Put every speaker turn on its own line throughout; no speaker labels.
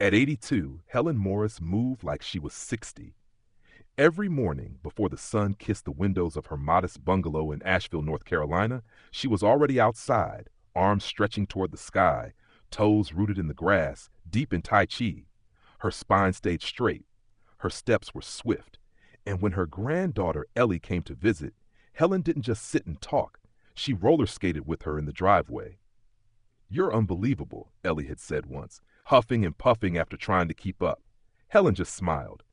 At 82, Helen Morris moved like she was 60. Every morning, before the sun kissed the windows of her modest bungalow in Asheville, North Carolina, she was already outside, arms stretching toward the sky, toes rooted in the grass, deep in Tai Chi. Her spine stayed straight. Her steps were swift. And when her granddaughter Ellie came to visit, Helen didn't just sit and talk. She roller skated with her in the driveway. "You're unbelievable," Ellie had said once, huffing and puffing after trying to keep up. Helen just smiled.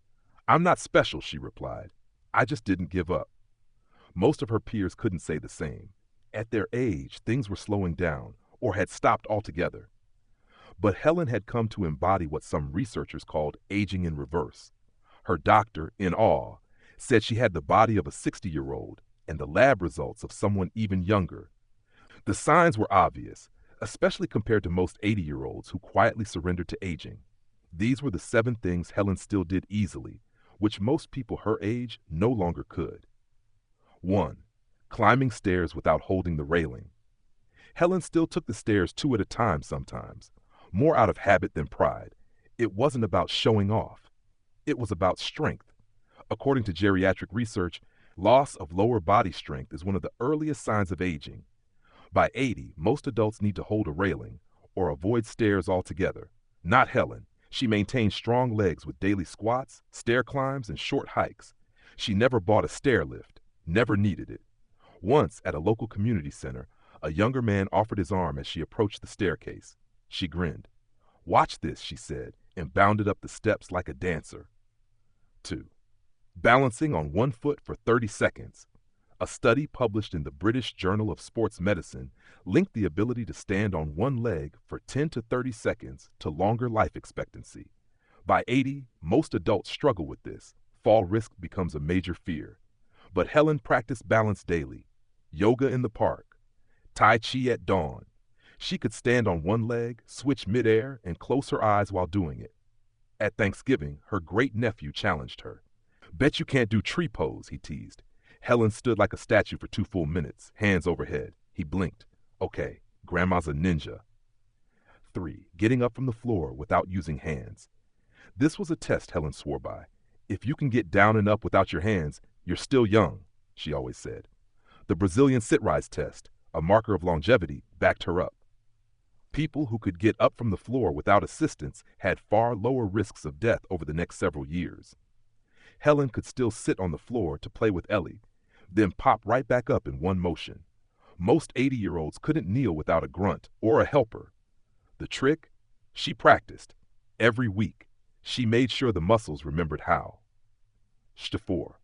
"I'm not special," she replied. "I just didn't give up." Most of her peers couldn't say the same. At their age, things were slowing down or had stopped altogether. But Helen had come to embody what some researchers called aging in reverse. Her doctor, in awe, said she had the body of a 60-year-old and the lab results of someone even younger. The signs were obvious, especially compared to most 80-year-olds who quietly surrendered to aging. These were the 7 things Helen still did easily, which most people her age no longer could. 1. Climbing stairs without holding the railing. Helen still took the stairs 2 at a time sometimes, more out of habit than pride. It wasn't about showing off. It was about strength. According to geriatric research, loss of lower body strength is one of the earliest signs of aging. By 80, most adults need to hold a railing or avoid stairs altogether. Not Helen. She maintained strong legs with daily squats, stair climbs, and short hikes. She never bought a stair lift, never needed it. Once, at a local community center, a younger man offered his arm as she approached the staircase. She grinned. "Watch this," she said, and bounded up the steps like a dancer. 2. Balancing on one foot for 30 seconds. A study published in the British Journal of Sports Medicine linked the ability to stand on one leg for 10 to 30 seconds to longer life expectancy. By 80, most adults struggle with this. Fall risk becomes a major fear. But Helen practiced balance daily. Yoga in the park. Tai Chi at dawn. She could stand on one leg, switch midair, and close her eyes while doing it. At Thanksgiving, her great-nephew challenged her. "Bet you can't do tree pose," he teased. Helen stood like a statue for 2 full minutes, hands overhead. He blinked. "Okay, Grandma's a ninja." 3. Getting up from the floor without using hands. This was a test Helen swore by. "If you can get down and up without your hands, you're still young," she always said. The Brazilian sit-rise test, a marker of longevity, backed her up. People who could get up from the floor without assistance had far lower risks of death over the next several years. Helen could still sit on the floor to play with Ellie, then pop right back up in one motion. Most 80-year-olds couldn't kneel without a grunt or a helper. The trick? She practiced. Every week. She made sure the muscles remembered how. 4.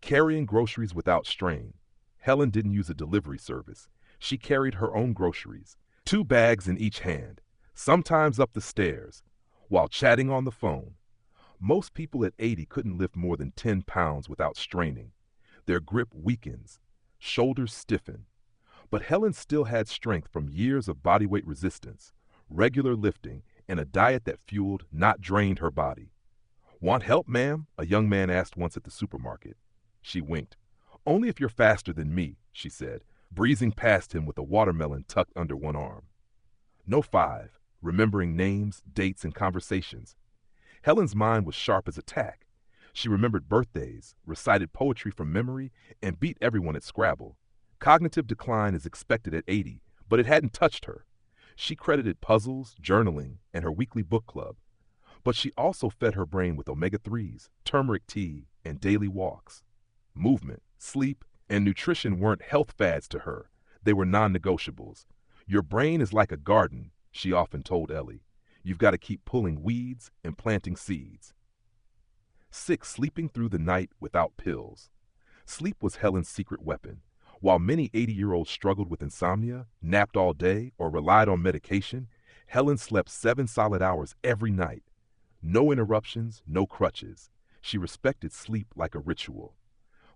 Carrying groceries without strain. Helen didn't use a delivery service. She carried her own groceries, 2 bags in each hand, sometimes up the stairs, while chatting on the phone. Most people at 80 couldn't lift more than 10 pounds without straining. Their grip weakens, shoulders stiffen. But Helen still had strength from years of bodyweight resistance, regular lifting, and a diet that fueled, not drained her body. "Want help, ma'am?" a young man asked once at the supermarket. She winked. "Only if you're faster than me," she said, breezing past him with a watermelon tucked under one arm. 5. Remembering names, dates, and conversations. Helen's mind was sharp as a tack. She remembered birthdays, recited poetry from memory, and beat everyone at Scrabble. Cognitive decline is expected at 80, but it hadn't touched her. She credited puzzles, journaling, and her weekly book club. But she also fed her brain with omega-3s, turmeric tea, and daily walks. Movement, sleep, and nutrition weren't health fads to her. They were non-negotiables. "Your brain is like a garden," she often told Ellie. "You've got to keep pulling weeds and planting seeds." 6. Sleeping through the night without pills. Sleep was Helen's secret weapon. While many 80-year-olds struggled with insomnia, napped all day, or relied on medication, Helen slept 7 solid hours every night. No interruptions, no crutches. She respected sleep like a ritual.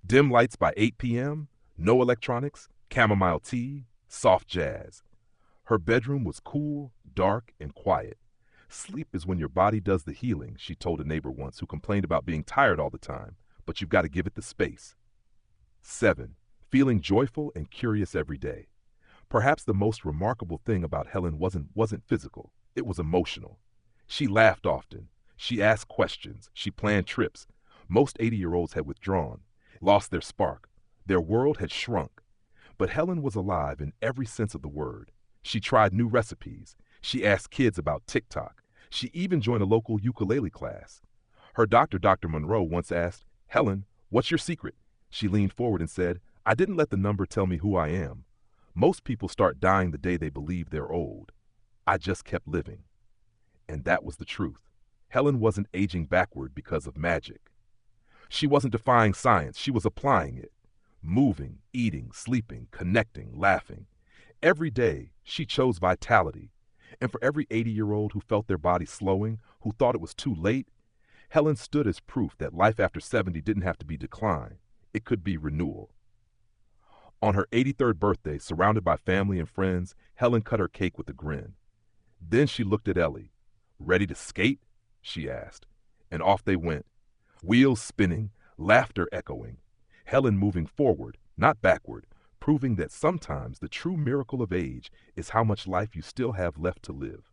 Dim lights by 8 p.m., no electronics, chamomile tea, soft jazz. Her bedroom was cool, dark, and quiet. "Sleep is when your body does the healing," she told a neighbor once who complained about being tired all the time, "but you've got to give it the space." 7. Feeling joyful and curious every day. Perhaps the most remarkable thing about Helen wasn't physical, it was emotional. She laughed often. She asked questions. She planned trips. Most 80-year-olds had withdrawn, lost their spark. Their world had shrunk. But Helen was alive in every sense of the word. She tried new recipes. She asked kids about TikTok. She even joined a local ukulele class. Her doctor, Dr. Monroe, once asked, "Helen, what's your secret?" She leaned forward and said, "I didn't let the number tell me who I am. Most people start dying the day they believe they're old. I just kept living." And that was the truth. Helen wasn't aging backward because of magic. She wasn't defying science. She was applying it. Moving, eating, sleeping, connecting, laughing. Every day, she chose vitality. And for every 80-year-old who felt their body slowing, who thought it was too late, Helen stood as proof that life after 70 didn't have to be decline. It could be renewal. On her 83rd birthday, surrounded by family and friends, Helen cut her cake with a grin. Then she looked at Ellie. "Ready to skate?" she asked. And off they went. Wheels spinning, laughter echoing. Helen moving forward, not backward, proving that sometimes the true miracle of age is how much life you still have left to live.